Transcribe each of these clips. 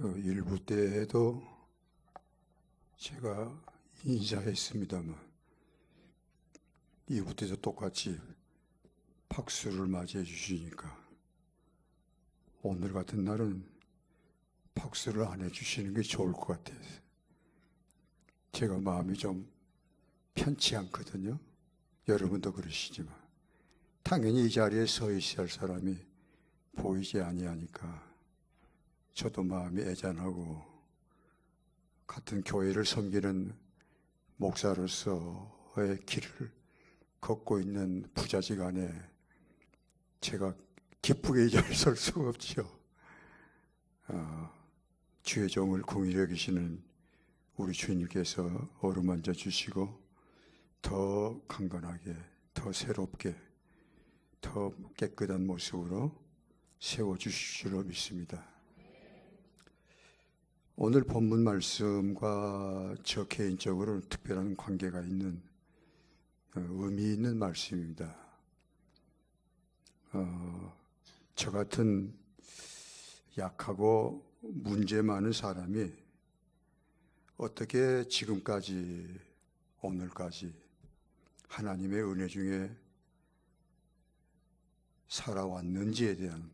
일부 때에도 제가 인사했습니다만 2부 때도 똑같이 박수를 맞이해 주시니까 오늘 같은 날은 박수를 안 해주시는 게 좋을 것 같아요. 제가 마음이 좀 편치 않거든요. 여러분도 그러시지만 당연히 이 자리에 서 있어야 할 사람이 보이지 아니하니까 저도 마음이 애잔하고, 같은 교회를 섬기는 목사로서의 길을 걷고 있는 부자지간에 제가 기쁘게 이 자리에 설 수가 없죠. 주의 종을 긍휼히 여기시는 우리 주님께서 어루만져 주시고 더 강건하게, 더 새롭게, 더 깨끗한 모습으로 세워주실 줄로 믿습니다. 오늘 본문 말씀과 저 개인적으로는 특별한 관계가 있는 의미 있는 말씀입니다. 저 같은 약하고 문제 많은 사람이 어떻게 지금까지 오늘까지 하나님의 은혜 중에 살아왔는지에 대한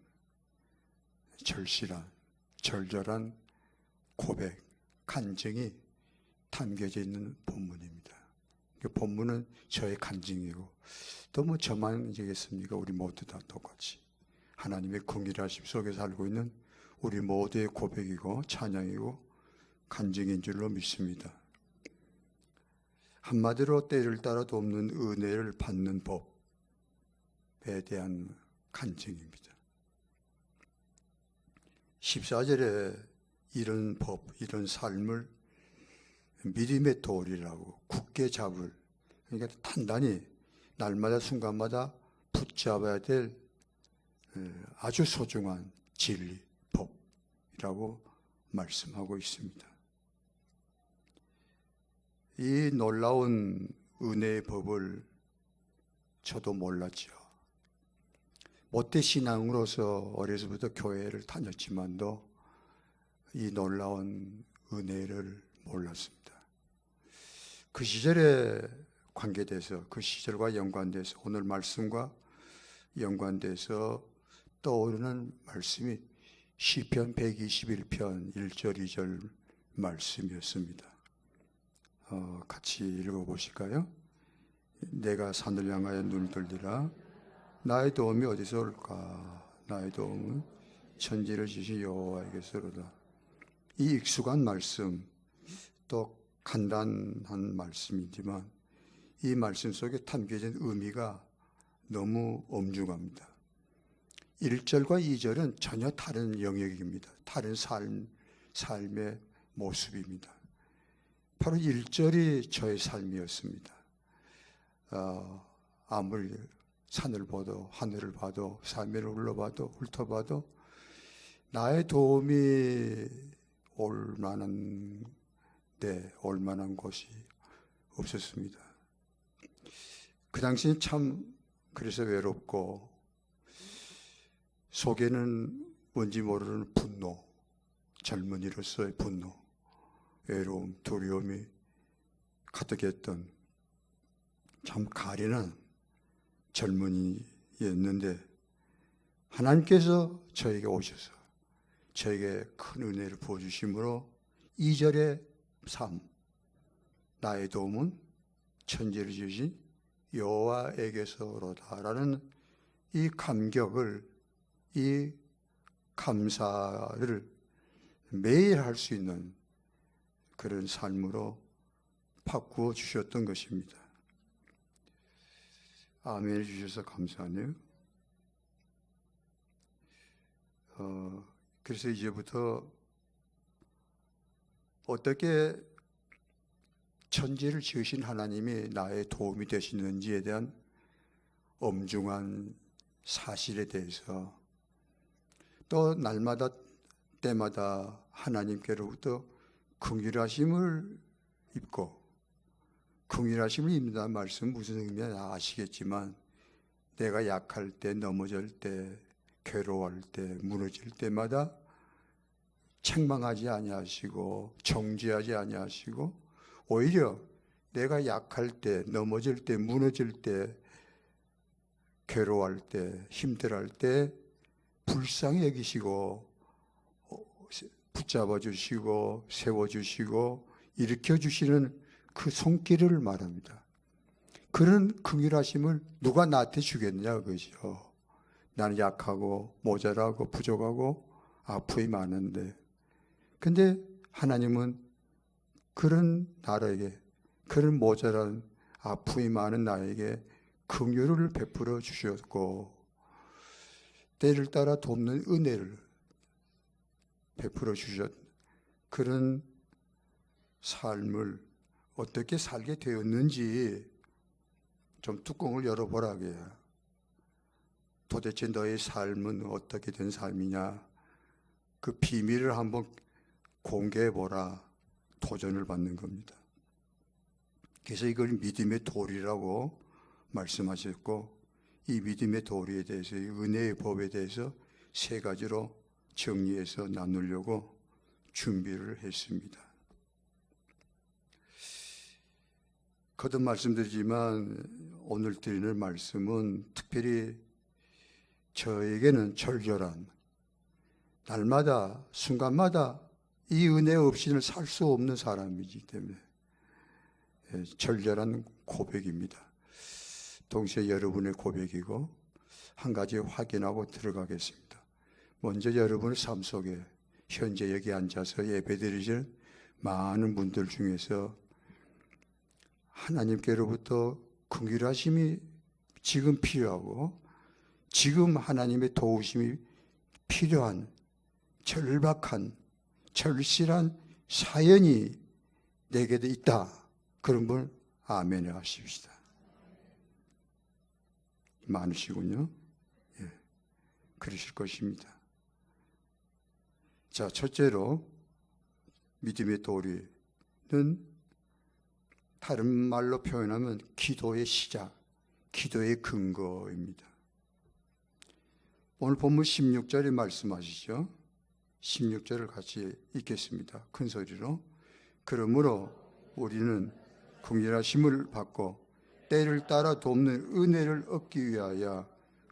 절실한, 절절한 고백, 간증이 담겨져 있는 본문입니다. 그 본문은 저의 간증이고, 또 뭐 저만이겠습니까? 우리 모두 다 똑같이 하나님의 긍휼하심 속에 살고 있는 우리 모두의 고백이고 찬양이고 간증인 줄로 믿습니다. 한마디로 때를 따라도 없는 은혜를 받는 법에 대한 간증입니다. 14절에 이런 법, 이런 삶을 믿음의 돌이라고 굳게 잡을, 그러니까 단단히 날마다 순간마다 붙잡아야 될 아주 소중한 진리, 법이라고 말씀하고 있습니다. 이 놀라운 은혜의 법을 저도 몰랐죠. 못돼 신앙으로서 어려서부터 교회를 다녔지만도 이 놀라운 은혜를 몰랐습니다. 그 시절에 관계돼서, 그 시절과 연관돼서, 오늘 말씀과 연관돼서 떠오르는 말씀이 시편 121편 1절 2절 말씀이었습니다. 같이 읽어보실까요? 내가 산을 향하여 눈을 들리라. 나의 도움이 어디서 올까? 나의 도움은 천지를 지신 여호와에게서로다. 이 익숙한 말씀, 또 간단한 말씀이지만 이 말씀 속에 담겨진 의미가 너무 엄중합니다. 1절과 2절은 전혀 다른 영역입니다. 다른 삶의 모습입니다. 바로 1절이 저의 삶이었습니다. 아무리 산을 봐도, 하늘을 봐도, 삶을 훑어봐도 나의 도움이 올 만한 곳이 없었습니다. 그 당시엔 참 그래서 외롭고, 속에는 뭔지 모르는 분노, 젊은이로서의 분노, 외로움, 두려움이 가득했던 참 가련한 젊은이였는데, 하나님께서 저에게 오셔서 저에게 큰 은혜를 부어주심으로 2절의 삶, 나의 도움은 천지를 지으신 여호와에게서로다라는 이 감격을, 이 감사를 매일 할 수 있는 그런 삶으로 바꾸어 주셨던 것입니다. 아멘 해주셔서 감사하네요. 그래서 이제부터 어떻게 천지를 지으신 하나님이 나의 도움이 되시는지에 대한 엄중한 사실에 대해서, 또 날마다 때마다 하나님께로부터 긍휼하심을 입고, 긍휼하심을 입는다는 말씀은 무슨 의미인지 아시겠지만, 내가 약할 때, 넘어질 때, 괴로워할 때, 무너질 때마다 책망하지 아니하시고 정죄하지 아니하시고 오히려 내가 약할 때, 넘어질 때, 무너질 때, 괴로워할 때, 힘들어할 때 불쌍히 여기시고 붙잡아 주시고 세워 주시고 일으켜 주시는 그 손길을 말합니다. 그런 긍휼하심을 누가 나한테 주겠냐 그죠? 나는 약하고 모자라고 부족하고 아픔이 많은데, 근데 하나님은 그런 나에게, 그런 모자란 아픔이 많은 나에게 긍휼을 베풀어 주셨고 때를 따라 돕는 은혜를 베풀어 주셨. 그런 삶을 어떻게 살게 되었는지 좀 뚜껑을 열어보라게. 도대체 너의 삶은 어떻게 된 삶이냐, 그 비밀을 한번 공개해보라. 도전을 받는 겁니다. 그래서 이걸 믿음의 도리라고 말씀하셨고, 이 믿음의 도리에 대해서, 이 은혜의 법에 대해서 세 가지로 정리해서 나누려고 준비를 했습니다. 거듭 말씀드리지만 오늘 드리는 말씀은 특별히 저에게는 절절한, 날마다 순간마다 이 은혜 없이는 살 수 없는 사람이기 때문에 절절한 고백입니다. 동시에 여러분의 고백이고 한 가지 확인하고 들어가겠습니다. 먼저 여러분의 삶 속에 현재 여기 앉아서 예배드리시는 많은 분들 중에서 하나님께로부터 긍휼하심이 지금 필요하고 지금 하나님의 도우심이 필요한 절박한 절실한 사연이 내게도 있다. 그런 분 아멘 하십시다. 많으시군요. 예, 그러실 것입니다. 자, 첫째로 믿음의 도리는 다른 말로 표현하면 기도의 시작, 기도의 근거입니다. 오늘 본문 16절에 말씀하시죠. 16절을 같이 읽겠습니다. 큰 소리로. 그러므로 우리는 긍휼하심을 받고 때를 따라 돕는 은혜를 얻기 위하여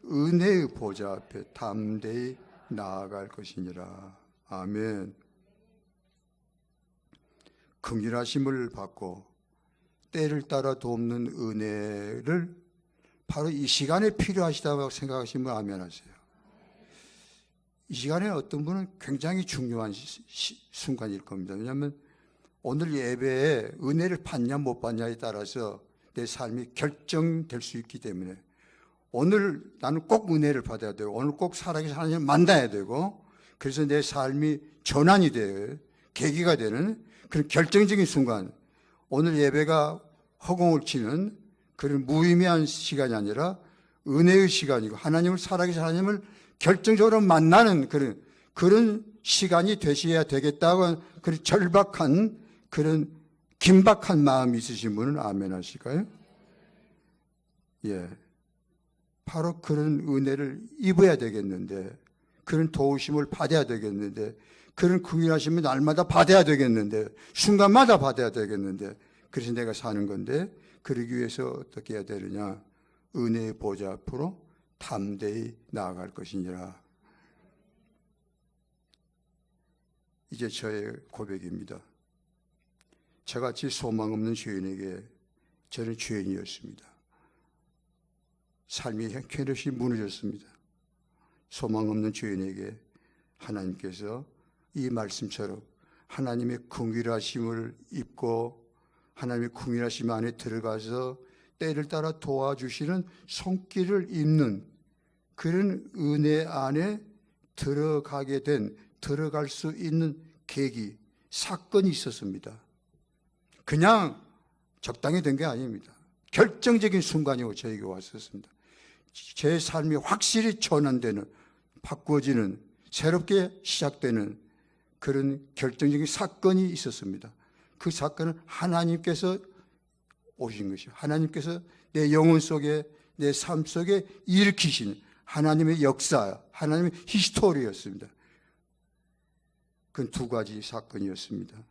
은혜의 보좌 앞에 담대히 나아갈 것이니라. 아멘. 긍휼하심을 받고 때를 따라 돕는 은혜를 바로 이 시간에 필요하시다고 생각하시면 아멘 하세요. 이 시간에 어떤 분은 굉장히 중요한 순간일 겁니다. 왜냐하면 오늘 예배에 은혜를 받냐 못 받냐에 따라서 내 삶이 결정될 수 있기 때문에 오늘 나는 꼭 은혜를 받아야 되고 오늘 꼭 살아계신 하나님을 만나야 되고 그래서 내 삶이 전환이 돼요. 계기가 되는 그런 결정적인 순간, 오늘 예배가 허공을 치는 그런 무의미한 시간이 아니라 은혜의 시간이고 하나님을 살아계신 하나님을 결정적으로 만나는 그런 시간이 되셔야 되겠다고 그런 절박한 그런 긴박한 마음이 있으신 분은 아멘 하실까요? 예. 바로 그런 은혜를 입어야 되겠는데, 그런 도우심을 받아야 되겠는데, 그런 긍휼하심을 날마다 받아야 되겠는데, 순간마다 받아야 되겠는데, 그래서 내가 사는 건데, 그러기 위해서 어떻게 해야 되느냐? 은혜의 보좌 앞으로 담대히 나아갈 것이니라. 이제 저의 고백입니다. 저같이 소망 없는 죄인에게 저는 죄인이었습니다. 삶이 형편없이 무너졌습니다. 소망 없는 죄인에게 하나님께서 이 말씀처럼 하나님의 긍휼하심을 입고 하나님의 긍휼하심 안에 들어가서 때를 따라 도와주시는 손길을 입는 그런 은혜 안에 들어갈 수 있는 계기, 사건이 있었습니다. 그냥 적당히 된 게 아닙니다. 결정적인 순간이고 저에게 왔었습니다. 제 삶이 확실히 전환되는, 바꿔지는, 새롭게 시작되는 그런 결정적인 사건이 있었습니다. 그 사건은 하나님께서 오신 것이요. 하나님께서 내 영혼 속에, 내 삶 속에 일으키신 하나님의 역사, 하나님의 히스토리였습니다. 그건 두 가지 사건이었습니다.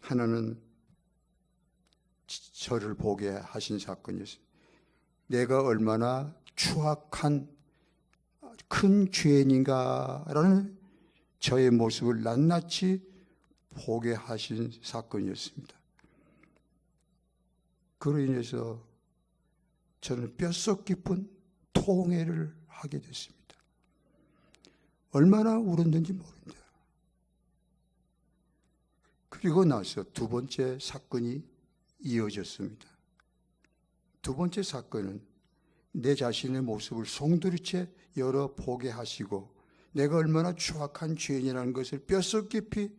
하나는 저를 보게 하신 사건이었습니다. 내가 얼마나 추악한 큰 죄인인가라는 저의 모습을 낱낱이 보게 하신 사건이었습니다. 그로 인해서 저는 뼛속 깊은 통회를 하게 됐습니다. 얼마나 울었는지 모릅니다. 그리고 나서 두 번째 사건이 이어졌습니다. 두 번째 사건은 내 자신의 모습을 송두리째 열어보게 하시고 내가 얼마나 추악한 죄인이라는 것을 뼛속 깊이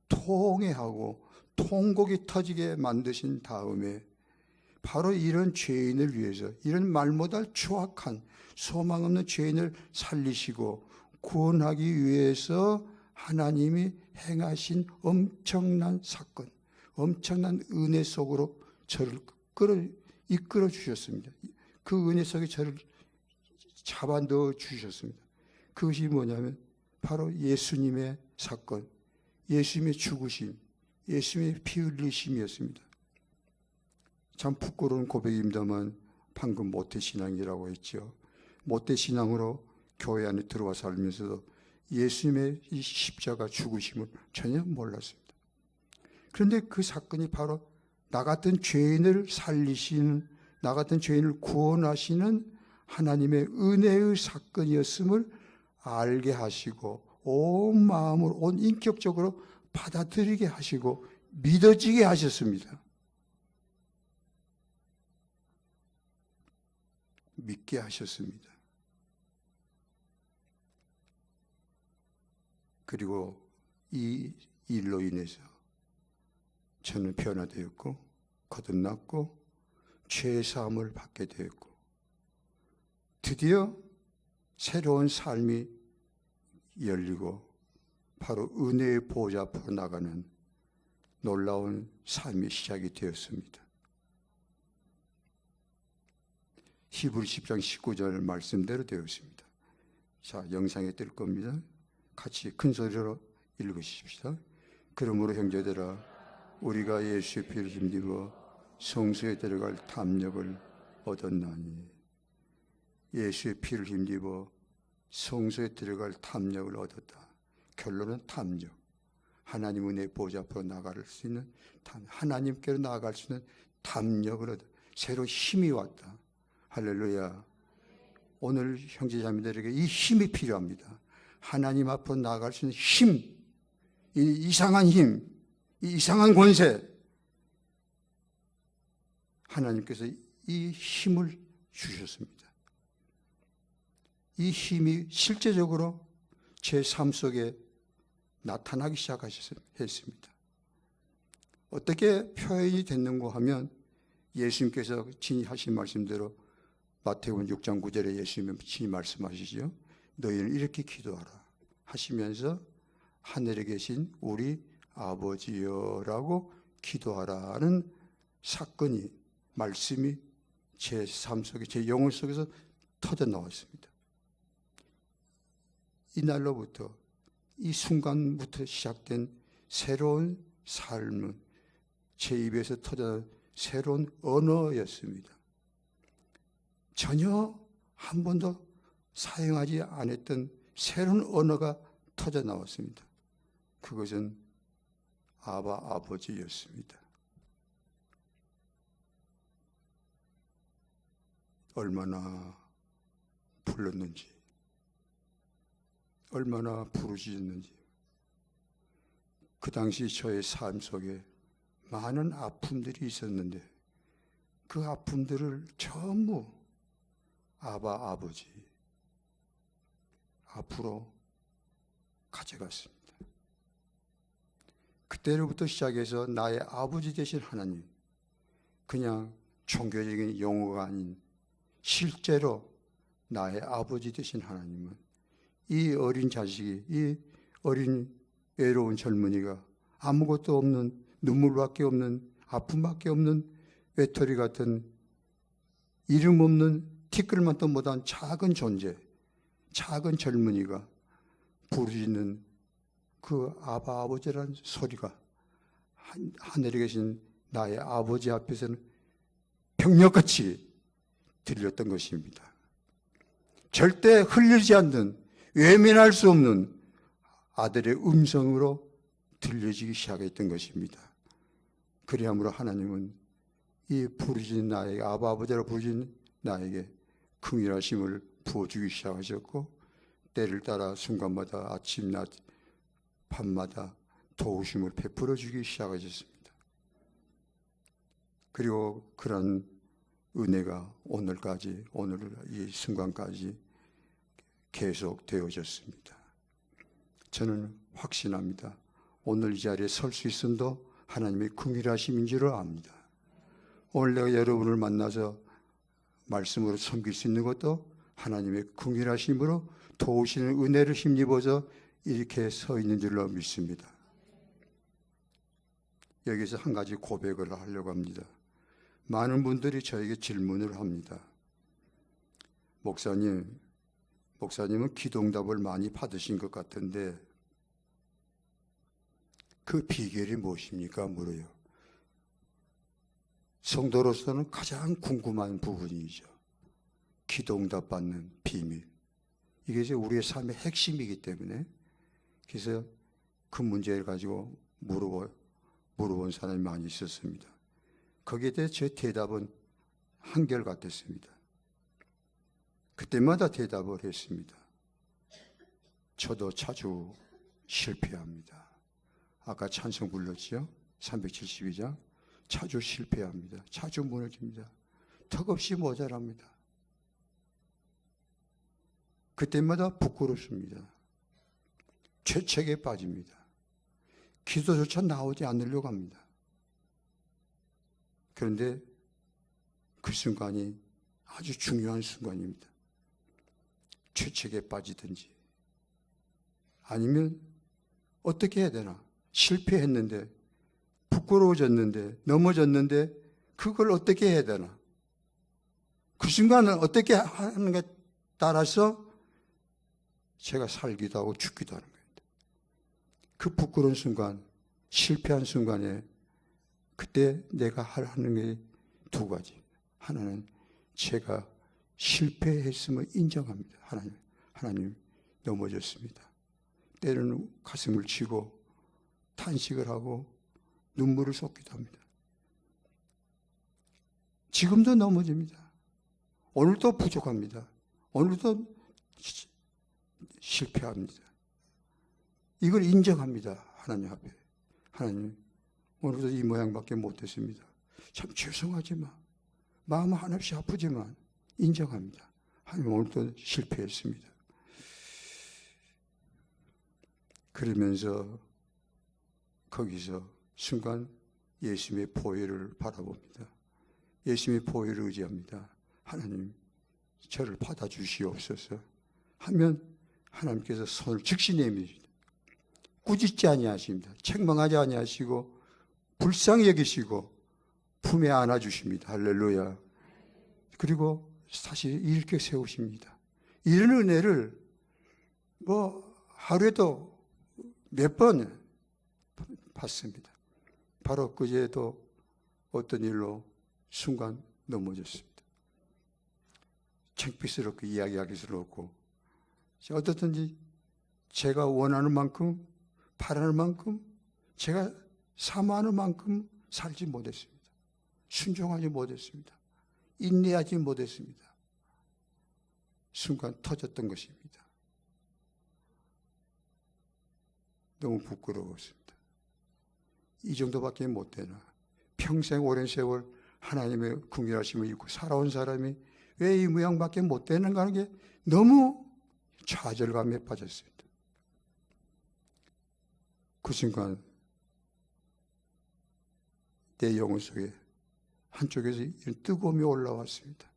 통회하고 통곡이 터지게 만드신 다음에 바로 이런 죄인을 위해서, 이런 말 못할 추악한 소망 없는 죄인을 살리시고 구원하기 위해서 하나님이 행하신 엄청난 사건, 엄청난 은혜 속으로 저를 이끌어 주셨습니다. 그 은혜 속에 저를 잡아 넣어 주셨습니다. 그것이 뭐냐면 바로 예수님의 사건, 예수님의 죽으심, 예수님의 피 흘리심이었습니다. 참 부끄러운 고백입니다만 방금 모태신앙이라고 했죠. 모태신앙으로 교회 안에 들어와 살면서도 예수님의 이 십자가 죽으심을 전혀 몰랐습니다. 그런데 그 사건이 바로 나 같은 죄인을 살리시는, 나 같은 죄인을 구원하시는 하나님의 은혜의 사건이었음을 알게 하시고 온 마음으로, 온 인격적으로 받아들이게 하시고 믿어지게 하셨습니다. 믿게 하셨습니다. 그리고 이 일로 인해서 저는 변화되었고 거듭났고 죄의 사함을 받게 되었고 드디어 새로운 삶이 열리고 바로 은혜의 보좌 앞으로 나가는 놀라운 삶의 시작이 되었습니다. 히브리 10장 19절 말씀대로 되었습니다. 자, 영상에 뜰 겁니다. 같이 큰 소리로 읽으십시다. 그러므로 형제들아, 우리가 예수의 피를 힘입어 성소에 들어갈 담력을 얻었나니. 예수의 피를 힘입어 성소에 들어갈 담력을 얻었다. 결론은 담력. 하나님 은혜의 보좌 앞으로 나아갈 수 있는, 하나님께로 나아갈 수 있는 담력을 얻어 새로 힘이 왔다. 할렐루야. 오늘 형제자매들에게 이 힘이 필요합니다. 하나님 앞으로 나아갈 수 있는 힘, 이 이상한 힘, 이 이상한 권세, 하나님께서 이 힘을 주셨습니다. 이 힘이 실제적으로 제 삶 속에 나타나기 시작했습니다. 어떻게 표현이 됐는가 하면 예수님께서 친히 하신 말씀대로 마태복음 6장 9절에 예수님이 친히 말씀하시죠. 너희는 이렇게 기도하라 하시면서 하늘에 계신 우리 아버지여라고 기도하라는 사건이, 말씀이 제 삶 속에, 제 영혼 속에서 터져 나왔습니다. 이날로부터, 이 순간부터 시작된 새로운 삶은 제 입에서 터져 새로운 언어였습니다. 전혀 한 번도 사용하지 않았던 새로운 언어가 터져 나왔습니다. 그것은 아바 아버지였습니다. 얼마나 불렀는지, 얼마나 부르짖었는지. 그 당시 저의 삶 속에 많은 아픔들이 있었는데 그 아픔들을 전부 아바 아버지 앞으로 가져갔습니다. 그때로부터 시작해서 나의 아버지 되신 하나님, 그냥 종교적인 용어가 아닌 실제로 나의 아버지 되신 하나님은 이 어린 자식이, 이 어린 외로운 젊은이가 아무것도 없는, 눈물밖에 없는, 아픔밖에 없는 외톨이 같은 이름 없는 티끌만도 못한 작은 존재, 작은 젊은이가 부르짖는 그 아바 아버지라는 소리가 하늘에 계신 나의 아버지 앞에서는 병력같이 들렸던 것입니다. 절대 흘리지 않는, 외면할 수 없는 아들의 음성으로 들려지기 시작했던 것입니다. 그리함으로 하나님은 이 부르짖는 나에게, 아바 아버지라 부르짖는 나에게 긍휼하심을 부어주기 시작하셨고, 때를 따라 순간마다 아침, 낮, 밤마다 도우심을 베풀어 주기 시작하셨습니다. 그리고 그런 은혜가 오늘까지, 오늘 이 순간까지 계속 되어졌습니다. 저는 확신합니다. 오늘 이 자리에 설 수 있음도 하나님의 긍휼하심인 줄을 압니다. 오늘 내가 여러분을 만나서 말씀으로 섬길 수 있는 것도 하나님의 긍휼하심으로 도우시는 은혜를 힘입어서 이렇게 서 있는 줄로 믿습니다. 여기서 한 가지 고백을 하려고 합니다. 많은 분들이 저에게 질문을 합니다. 목사님은 기도응답을 많이 받으신 것 같은데 그 비결이 무엇입니까? 물어요. 성도로서는 가장 궁금한 부분이죠. 기도응답 받는 비밀. 이게 이제 우리의 삶의 핵심이기 때문에, 그래서 그 문제를 가지고 물어본 사람이 많이 있었습니다. 거기에 대해 제 대답은 한결같았습니다. 그때마다 대답을 했습니다. 저도 자주 실패합니다. 아까 찬송 불렀지요? 372장. 자주 실패합니다. 자주 무너집니다. 턱없이 모자랍니다. 그때마다 부끄럽습니다. 죄책에 빠집니다. 기도조차 나오지 않으려고 합니다. 그런데 그 순간이 아주 중요한 순간입니다. 죄책에 빠지든지 아니면 어떻게 해야 되나? 실패했는데, 부끄러워졌는데, 넘어졌는데 그걸 어떻게 해야 되나? 그 순간은 어떻게 하는가에 따라서 제가 살기도 하고 죽기도 하는 겁니다. 그 부끄러운 순간, 실패한 순간에 그때 내가 하는 게 두 가지. 하나는 제가 실패했음을 인정합니다. 하나님 넘어졌습니다. 때로는 가슴을 치고 탄식을 하고 눈물을 쏟기도 합니다. 지금도 넘어집니다. 오늘도 부족합니다. 오늘도 실패합니다. 이걸 인정합니다. 하나님 앞에. 하나님, 오늘도 이 모양밖에 못했습니다. 참 죄송하지만, 마음 한없이 아프지만 인정합니다. 하나님, 오늘도 실패했습니다. 그러면서 거기서 순간 예수님의 보혈을 바라봅니다. 예수님의 보혈을 의지합니다. 하나님, 저를 받아주시옵소서 하면 하나님께서 손을 즉시 내미십니다. 꾸짖지 아니하십니다. 책망하지 아니하시고 불쌍히 여기시고 품에 안아주십니다. 할렐루야. 그리고 다시 이렇게 세우십니다. 이런 은혜를 하루에도 몇 번 받습니다. 바로 그제도 어떤 일로 순간 넘어졌습니다. 창피스럽게 이야기하기 스럽고, 어떻든지 제가 원하는 만큼, 바라는 만큼, 제가 사모하는 만큼 살지 못했습니다. 순종하지 못했습니다. 인내하지 못했습니다. 순간 터졌던 것입니다. 너무 부끄러웠습니다. 이 정도밖에 못 되나? 평생 오랜 세월 하나님의 긍휼하심을 입고 살아온 사람이 왜 이 모양밖에 못 되는가 하는 게 너무 좌절감에 빠졌습니다. 그 순간 내 영혼 속에 한쪽에서 이런 뜨거움이 올라왔습니다.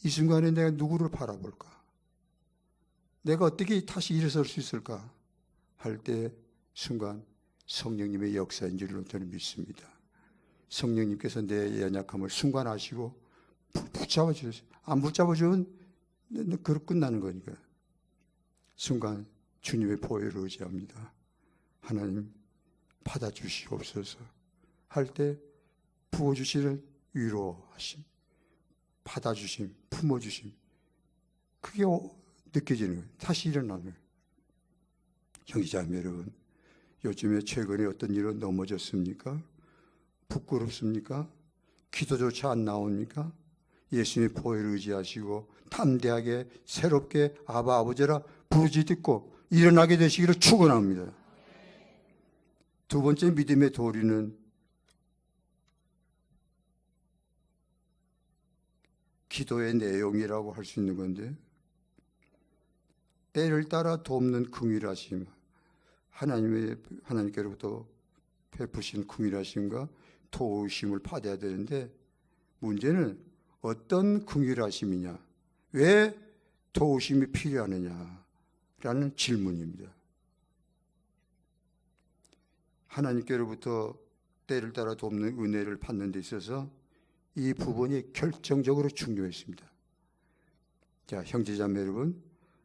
이 순간에 내가 누구를 바라볼까? 내가 어떻게 다시 일어설 수 있을까? 할 때 순간 성령님의 역사인 줄로 저는 믿습니다. 성령님께서 내 연약함을 순간 아시고 붙잡아 주세요. 안 붙잡아 주면 그로 끝나는 거니까. 순간 주님의 보혈을 의지합니다. 하나님 받아주시옵소서 할 때 부어주시는 위로하심, 받아주심, 품어주심, 그게 느껴지는 거예요. 다시 일어나는 거예요. 형제자매 여러분, 요즘에 최근에 어떤 일로 넘어졌습니까? 부끄럽습니까? 기도조차 안 나옵니까? 예수님의 보혈을 의지하시고 담대하게 새롭게 아바 아버지라 부르짖 듣고 일어나게 되시기를 축원합니다. 두 번째 믿음의 도리는 기도의 내용이라고 할 수 있는 건데, 때를 따라 돕는 긍휼하심, 하나님께로부터 베푸신 긍휼하심과 도우심을 받아야 되는데, 문제는 어떤 긍휼하심이냐, 왜 도우심이 필요하느냐라는 질문입니다. 하나님께로부터 때를 따라 돕는 은혜를 받는 데 있어서 이 부분이 결정적으로 중요했습니다. 자, 형제자매 여러분,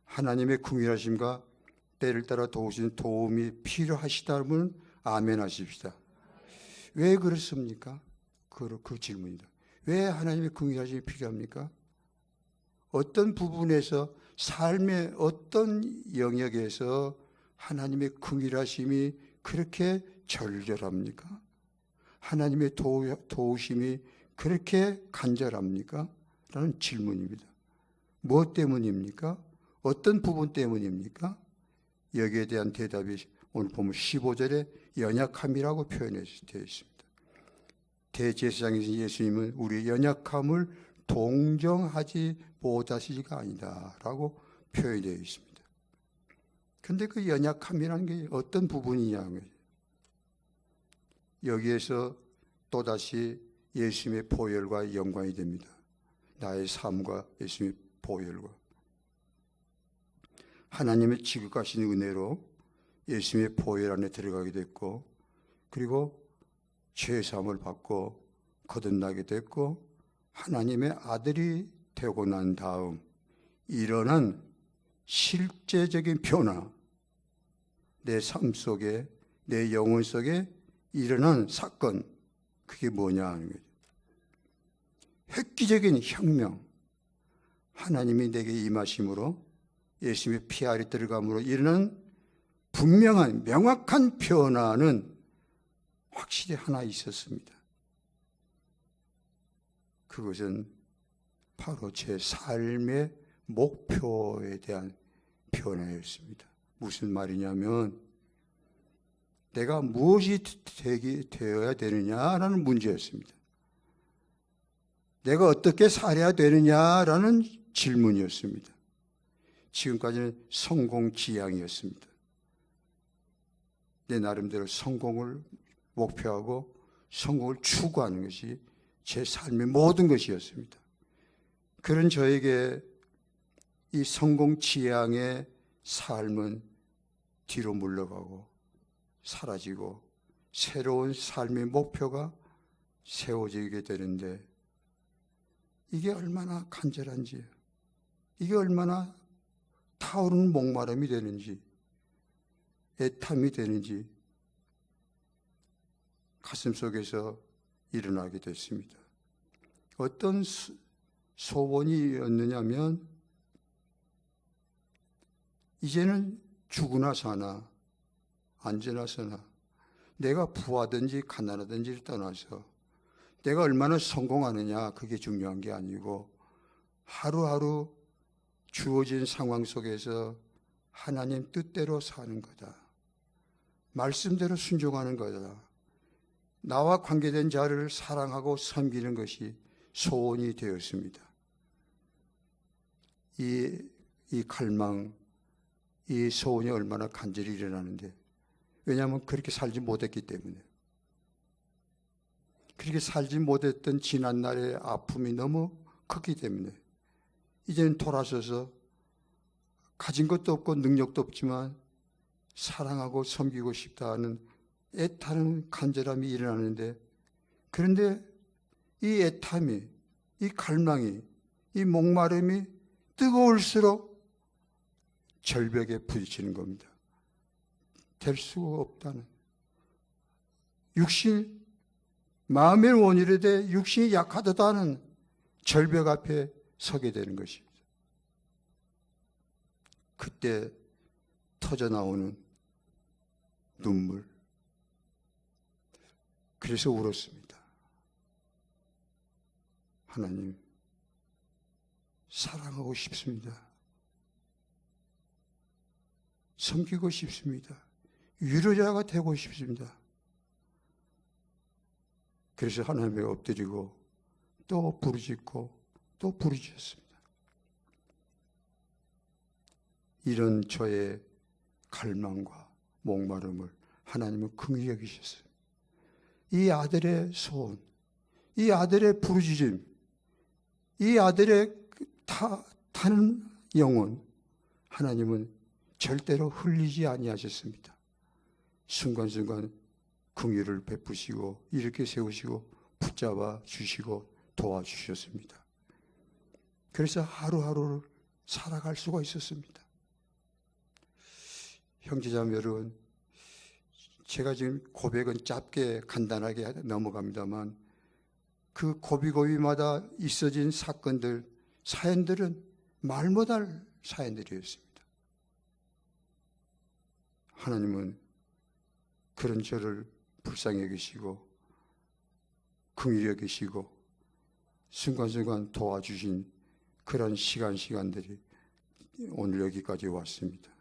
하나님의 긍휼하심과 때를 따라 도우시는 도움이 필요하시다면 아멘 하십시다. 왜 그렇습니까? 그 질문이다. 왜 하나님의 긍휼하심이 필요합니까? 어떤 부분에서, 삶의 어떤 영역에서 하나님의 긍휼하심이 그렇게 절절합니까? 하나님의 도우심이 그렇게 간절합니까? 라는 질문입니다. 무엇 때문입니까? 어떤 부분 때문입니까? 여기에 대한 대답이 오늘 보면 15절에 연약함이라고 표현되어 있습니다. 대제사장이신 예수님은 우리의 연약함을 동정하지 못하시기가 아니다 라고 표현되어 있습니다. 그런데 그 연약함이라는 게 어떤 부분이냐, 여기에서 또다시 예수님의 보혈과 연관이 됩니다. 나의 삶과 예수님의 보혈과 하나님의 지극하신 은혜로 예수님의 보혈 안에 들어가게 됐고, 그리고 죄사함을 받고 거듭나게 됐고, 하나님의 아들이 되고 난 다음 일어난 실제적인 변화, 내 삶 속에, 내 영혼 속에 일어난 사건, 그게 뭐냐 하는 거죠. 획기적인 혁명, 하나님이 내게 임하심으로 예수님의 피 아래 들어감으로 일어난 분명한 명확한 변화는 확실히 하나 있었습니다. 그것은 바로 제 삶의 목표에 대한 변화였습니다. 무슨 말이냐면, 내가 무엇이 되어야 되느냐라는 문제였습니다. 내가 어떻게 살아야 되느냐라는 질문이었습니다. 지금까지는 성공지향이었습니다. 내 나름대로 성공을 목표하고 성공을 추구하는 것이 제 삶의 모든 것이었습니다. 그런 저에게 이 성공지향의 삶은 뒤로 물러가고 사라지고 새로운 삶의 목표가 세워지게 되는데, 이게 얼마나 간절한지, 이게 얼마나 타오르는 목마름이 되는지, 애탐이 되는지 가슴 속에서 일어나게 됐습니다. 어떤 소원이었느냐면, 이제는 죽으나 사나 앉으나 서나 내가 부하든지 가난하든지를 떠나서 내가 얼마나 성공하느냐, 그게 중요한 게 아니고 하루하루 주어진 상황 속에서 하나님 뜻대로 사는 거다, 말씀대로 순종하는 거다, 나와 관계된 자를 사랑하고 섬기는 것이 소원이 되었습니다. 이 갈망, 이 소원이 얼마나 간절히 일어나는데, 왜냐하면 그렇게 살지 못했기 때문에, 그렇게 살지 못했던 지난날의 아픔이 너무 컸기 때문에, 이제는 돌아서서 가진 것도 없고 능력도 없지만 사랑하고 섬기고 싶다는 애타는 간절함이 일어나는데, 그런데 이 애탐이, 이 갈망이, 이 목마름이 뜨거울수록 절벽에 부딪히는 겁니다. 될 수가 없다는. 육신, 마음의 원인에 대해 육신이 약하다는 절벽 앞에 서게 되는 것입니다. 그때 터져나오는 눈물. 그래서 울었습니다. 하나님, 사랑하고 싶습니다. 섬기고 싶습니다. 위로자가 되고 싶습니다. 그래서 하나님께 엎드리고 또 부르짖고 또 부르짖었습니다. 이런 저의 갈망과 목마름을 하나님은 긍휼히 여기셨어요. 이 아들의 소원, 이 아들의 부르짖음, 이 아들의 타는 영혼, 하나님은 절대로 흘리지 아니하셨습니다. 순간순간 긍휼을 베푸시고 이렇게 세우시고 붙잡아 주시고 도와주셨습니다. 그래서 하루하루를 살아갈 수가 있었습니다. 형제자매 여러분, 제가 지금 고백은 짧게 간단하게 넘어갑니다만 그 고비고비마다 있어진 사건들, 사연들은 말 못할 사연들이었습니다. 하나님은 그런 저를 불쌍히 여기시고 긍휼히 여기시고 순간순간 도와주신 그런 시간들이 오늘 여기까지 왔습니다.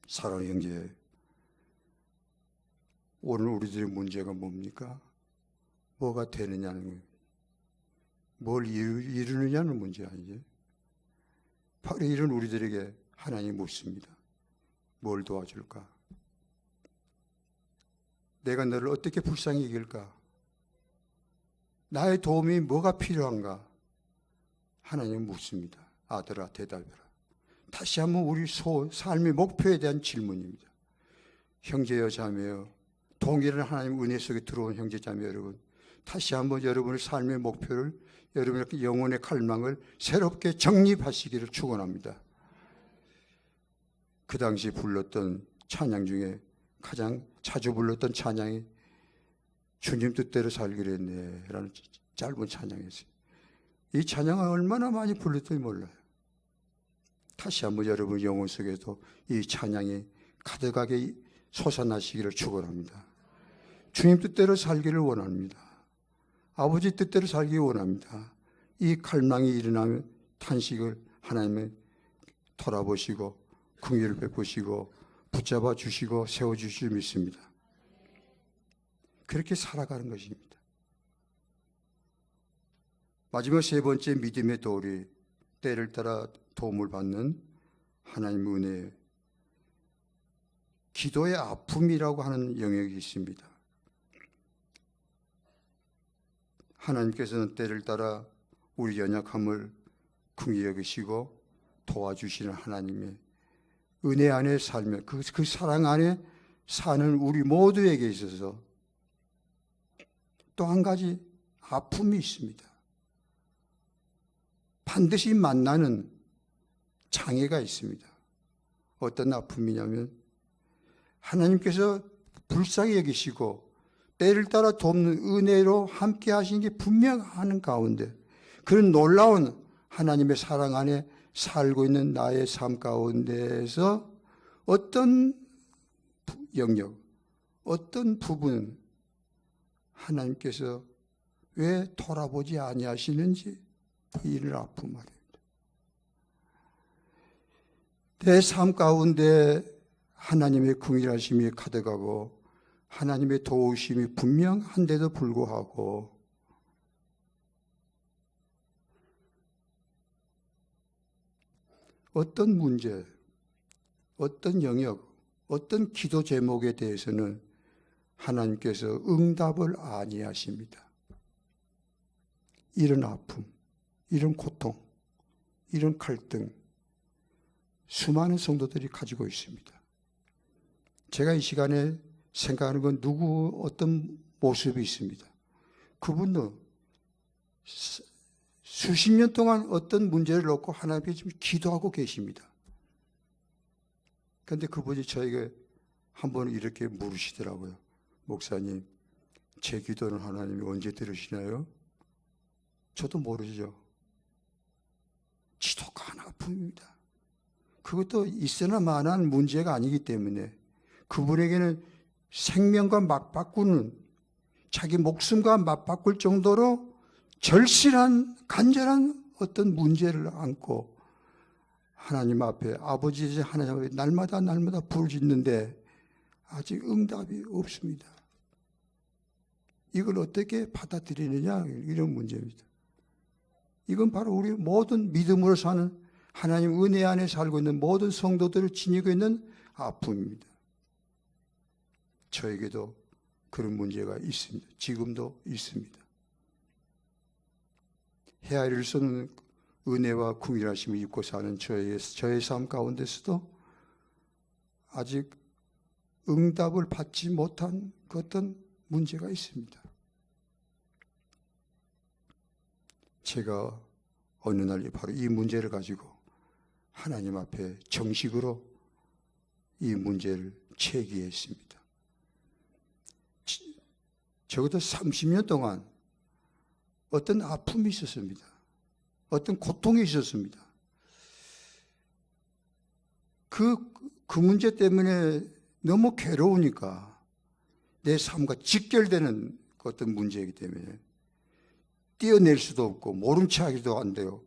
사랑하는 형제, 오늘 우리들의 문제가 뭡니까? 뭐가 되느냐는 거예요. 뭘 이루느냐는 문제 아니죠. 바로 이런 우리들에게 하나님이 묻습니다. 뭘 도와줄까? 내가 너를 어떻게 불쌍히 여길까? 나의 도움이 뭐가 필요한가? 하나님 묻습니다. 아들아, 대답해라. 다시 한번 우리 삶의 목표에 대한 질문입니다. 형제여 자매여, 동일한 하나님 은혜 속에 들어온 형제 자매 여러분, 다시 한번 여러분의 삶의 목표를, 여러분의 영혼의 갈망을 새롭게 정립하시기를 축원합니다. 그 당시 불렀던 찬양 중에 가장 자주 불렀던 찬양이 주님 뜻대로 살기로 했네 라는 짧은 찬양이었어요. 이 찬양을 얼마나 많이 불렀던지 몰라요. 다시 한번 여러분 영혼 속에도 이 찬양이 가득하게 솟아나시기를 축원합니다. 주님 뜻대로 살기를 원합니다. 아버지 뜻대로 살기 원합니다. 이 갈망이 일어나면 탄식을 하나님의 돌아보시고 긍휼을 베푸시고 붙잡아 주시고 세워주실 줄 믿습니다. 그렇게 살아가는 것입니다. 마지막 세 번째 믿음의 도리, 때를 따라 도움을 받는 하나님의 은혜, 기도의 아픔이라고 하는 영역이 있습니다. 하나님께서는 때를 따라 우리 연약함을 긍휼히 여기시고 도와주시는 하나님의 은혜 안에 살며 그 사랑 안에 사는 우리 모두에게 있어서 또 한 가지 아픔이 있습니다. 반드시 만나는 장애가 있습니다. 어떤 아픔이냐면 하나님께서 불쌍히 여기시고 때를 따라 돕는 은혜로 함께 하신 게 분명한 가운데 그런 놀라운 하나님의 사랑 안에 살고 있는 나의 삶 가운데에서 어떤 영역, 어떤 부분 하나님께서 왜 돌아보지 아니하시는지 이를 아픔 말입니다. 내 삶 가운데 하나님의 긍휼하심이 가득하고 하나님의 도우심이 분명한데도 불구하고 어떤 문제, 어떤 영역, 어떤 기도 제목에 대해서는 하나님께서 응답을 아니하십니다. 이런 아픔, 이런 고통, 이런 갈등 수많은 성도들이 가지고 있습니다. 제가 이 시간에 생각하는 건 누구 어떤 모습이 있습니다. 그분도 수십 년 동안 어떤 문제를 놓고 하나님께 지금 기도하고 계십니다. 그런데 그분이 저에게 한 번 이렇게 물으시더라고요. 목사님, 제 기도는 하나님이 언제 들으시나요? 저도 모르죠. 지독한 아픔입니다. 그것도 있으나 마나한 문제가 아니기 때문에 그분에게는 생명과 맞바꾸는, 자기 목숨과 맞바꿀 정도로 절실한 간절한 어떤 문제를 안고 하나님 앞에, 아버지 하나님 앞에 날마다 부르짖는데 아직 응답이 없습니다. 이걸 어떻게 받아들이느냐, 이런 문제입니다. 이건 바로 우리 모든 믿음으로 사는, 하나님 은혜 안에 살고 있는 모든 성도들을 지니고 있는 아픔입니다. 저에게도 그런 문제가 있습니다. 지금도 있습니다. 헤아릴 수 없는 은혜와 긍휼하심을 입고 사는 저의 삶 가운데서도 아직 응답을 받지 못한 그 어떤 문제가 있습니다. 제가 어느 날 바로 이 문제를 가지고 하나님 앞에 정식으로 이 문제를 제기했습니다. 적어도 30년 동안 어떤 아픔이 있었습니다. 어떤 고통이 있었습니다. 그 문제 때문에 너무 괴로우니까, 내 삶과 직결되는 어떤 문제이기 때문에 떼어낼 수도 없고 모른 체 하기도 안 돼요.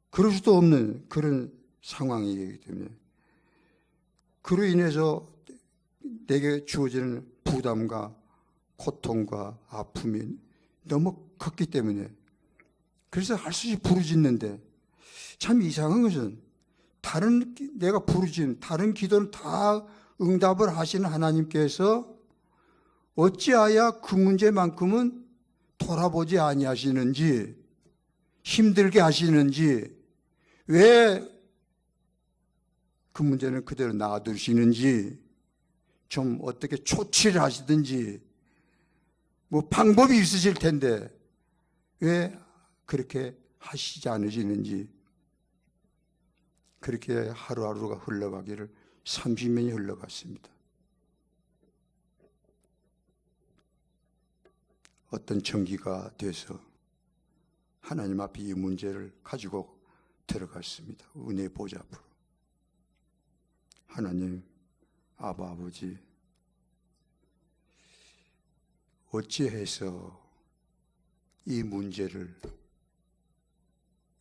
그럴 수도 없는 그런 상황이기 때문에 그로 인해서 내게 주어지는 부담과 고통과 아픔이 너무 컸기 때문에, 그래서 할 수 없이 부르짖는데, 참 이상한 것은 내가 부르짖는 다른 기도는 다 응답을 하시는 하나님께서 어찌하여 그 문제만큼은 돌아보지 아니하시는지, 힘들게 하시는지, 왜 그 문제는 그대로 놔두시는지, 좀 어떻게 조치를 하시든지 뭐 방법이 있으실 텐데 왜 그렇게 하시지 않으시는지, 그렇게 하루하루가 흘러가기를 30년이 흘러갔습니다. 어떤 청기가 돼서 하나님 앞에 이 문제를 가지고 들어갔습니다. 은혜의 보좌 앞으로. 하나님, 아버지, 어찌해서 이 문제를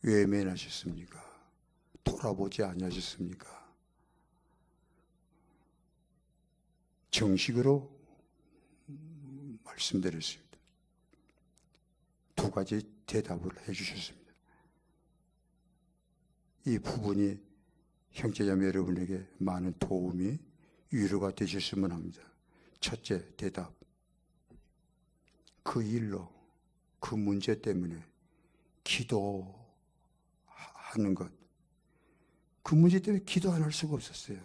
외면하셨습니까? 돌아보지 아니하셨습니까? 정식으로 말씀드렸습니다. 두 가지 대답을 해주셨습니다. 이 부분이 형제자매 여러분에게 많은 도움이, 위로가 되셨으면 합니다. 첫째 대답, 그 일로, 그 문제 때문에 기도하는 것, 그 문제 때문에 기도 안 할 수가 없었어요.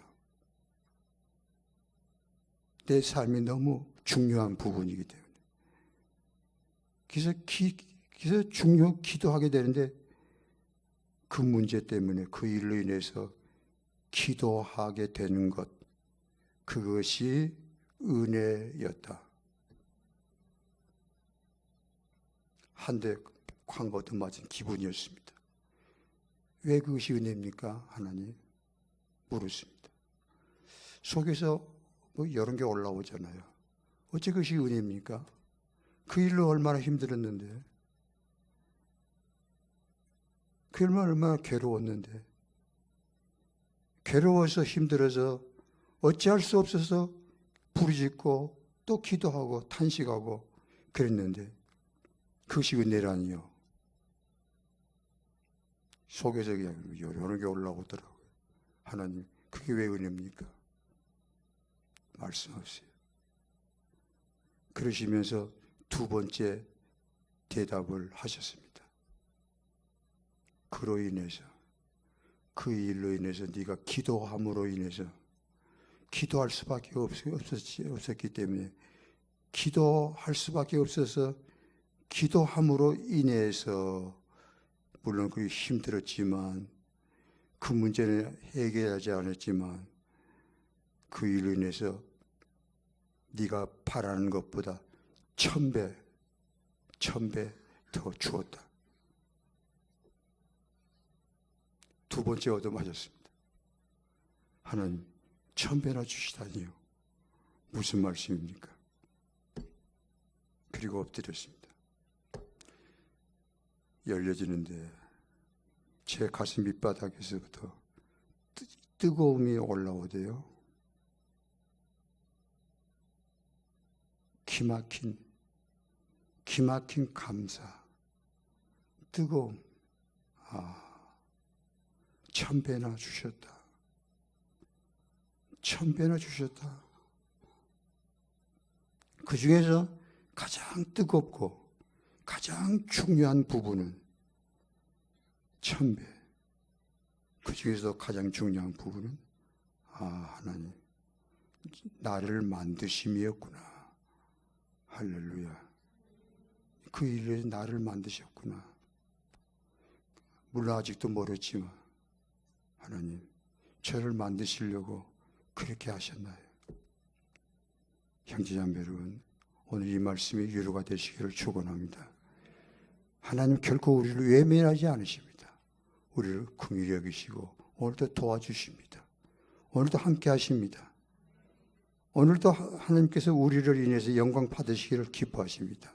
내 삶이 너무 중요한 부분이기 때문에. 그래서 기도하게 되는데, 그 문제 때문에, 그 일로 인해서 기도하게 되는 것, 그것이 은혜였다. 한 대 쾅 얻어맞은 기분이었습니다. 왜 그것이 은혜입니까? 하나님 물었습니다. 속에서 뭐 여러 개 올라오잖아요. 어째 그것이 은혜입니까? 그 일로 얼마나 힘들었는데, 그 일로 얼마나 괴로웠는데, 괴로워서 힘들어서 어찌할 수 없어서 부르짖고 또 기도하고 탄식하고 그랬는데, 그것이 은혜라니요. 속에서 그냥 여러 개 올라오더라고요. 하나님, 그게 왜 은혜입니까? 말씀하세요. 그러시면서 두 번째 대답을 하셨습니다. 그로 인해서, 그 일로 인해서, 네가 기도함으로 인해서, 기도할 수밖에 없었기 때문에, 기도할 수밖에 없어서 기도함으로 인해서 물론 그게 힘들었지만 그 문제는 해결하지 않았지만 그 일로 인해서 네가 바라는 것보다 1000배 더 주었다. 두 번째 얻어맞았습니다. 하나님 1000배나 주시다니요. 무슨 말씀입니까? 그리고 엎드렸습니다. 열려지는데 제 가슴 밑바닥에서부터 뜨거움이 올라오대요. 기막힌 감사, 뜨거움. 1000배나 주셨다. 1000배나 주셨다. 그 중에서 가장 뜨겁고 가장 중요한 부분은 1000배. 그 중에서 가장 중요한 부분은 하나님 나를 만드심이었구나. 할렐루야. 그 일에 나를 만드셨구나. 물론 아직도 멀었지만 하나님 저를 만드시려고 그렇게 하셨나요? 형제자매 여러분, 오늘 이 말씀이 위로가 되시기를 축원합니다. 하나님 결코 우리를 외면하지 않으십니다. 우리를 긍휼히 여기시고 오늘도 도와주십니다. 오늘도 함께 하십니다. 오늘도 하나님께서 우리를 인해서 영광 받으시기를 기뻐하십니다.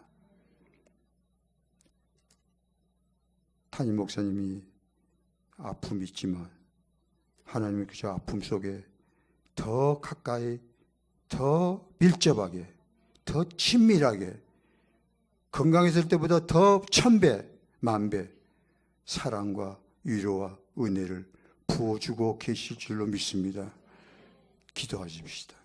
담임 목사님이 아픔이 있지만 하나님의 그 아픔 속에 더 가까이, 더 밀접하게, 더 친밀하게, 건강했을 때보다 더 1000배, 10,000배 사랑과 위로와 은혜를 부어주고 계실 줄로 믿습니다. 기도하십시다.